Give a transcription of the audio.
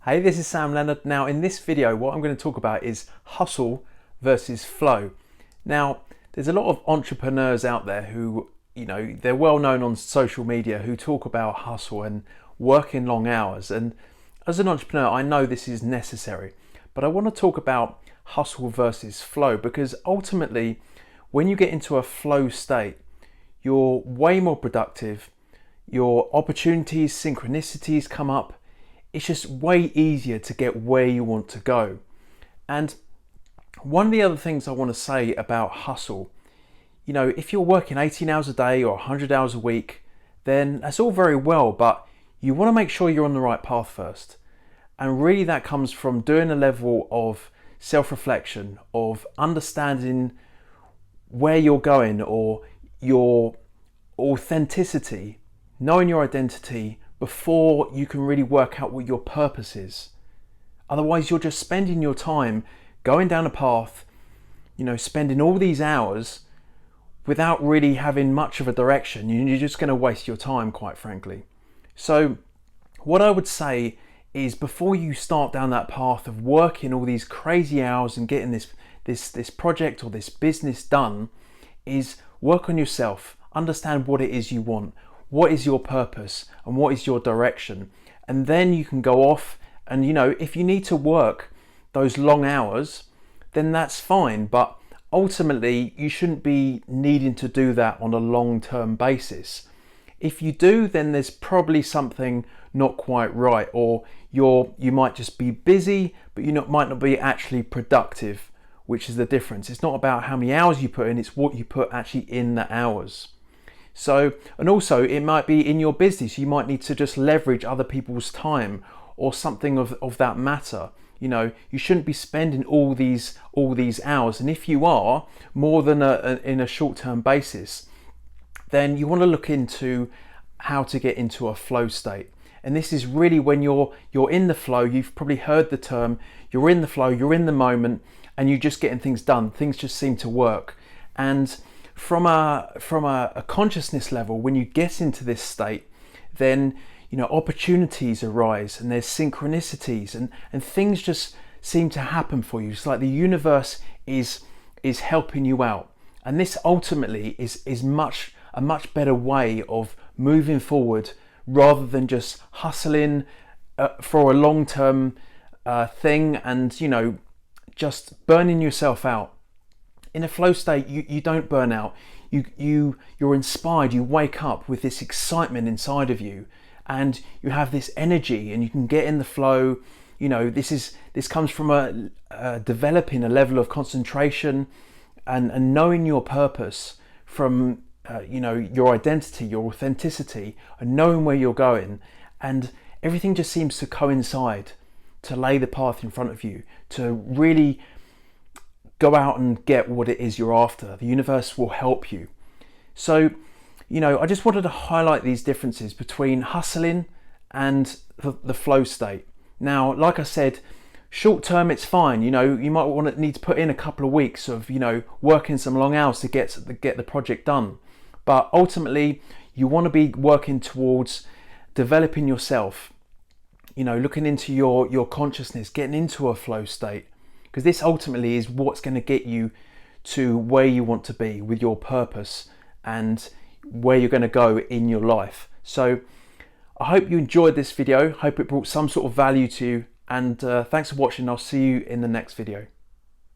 Hey, this is Leonard. Now in this video, what I'm going to talk about is hustle versus flow. Now, there's a lot of entrepreneurs out there who, they're well known on social media who talk about hustle and working long hours. And as an entrepreneur, I know this is necessary, but I want to talk about hustle versus flow because ultimately, when you get into a flow state, you're way more productive, your opportunities, synchronicities come up. It's just way easier to get where you want to go. And one of the other things I want to say about hustle, if you're working 18 hours a day or 100 hours a week, then that's all very well, but you want to make sure you're on the right path first. And really that comes from doing a level of self-reflection, of understanding where you're going or your authenticity, knowing your identity before you can really work out what your purpose is. Otherwise, you're just spending your time going down a path, spending all these hours without really having much of a direction. You're just going to waste your time, quite frankly. So what I would say is before you start down that path of working all these crazy hours and getting this project or this business done, is work on yourself, understand what it is you want. What is your purpose and what is your direction? And then you can go off and, if you need to work those long hours, then that's fine. But ultimately, you shouldn't be needing to do that on a long-term basis. If you do, then there's probably something not quite right, or you might just be busy, but you might not be actually productive, which is the difference. It's not about how many hours you put in, it's what you put actually in the hours. So, and also it might be in your business, you might need to just leverage other people's time or something of that matter. You shouldn't be spending all these hours. And if you are more than in a short-term basis, then you want to look into how to get into a flow state. And this is really when you're in the flow. You've probably heard the term, you're in the flow, you're in the moment, and you're just getting things done. Things just seem to work. And from a consciousness level, when you get into this state, then opportunities arise and there's synchronicities and things just seem to happen for you. It's like the universe is helping you out, and this ultimately is a much better way of moving forward rather than just hustling for a long-term thing and just burning yourself out. In a flow state, you don't burn out. You're inspired. You wake up with this excitement inside of you, and you have this energy, and you can get in the flow. This comes from developing a level of concentration and knowing your purpose from your identity, your authenticity, and knowing where you're going, and everything just seems to coincide to lay the path in front of you to really go out and get what it is you're after. The universe will help you. So, I just wanted to highlight these differences between hustling and the flow state. Now, like I said, short term it's fine. You might need to put in a couple of weeks of working some long hours to get the project done. But ultimately, you want to be working towards developing yourself. Looking into your consciousness, getting into a flow state. Because this ultimately is what's going to get you to where you want to be with your purpose and where you're going to go in your life. So I hope you enjoyed this video. Hope it brought some sort of value to you. And thanks for watching. I'll see you in the next video.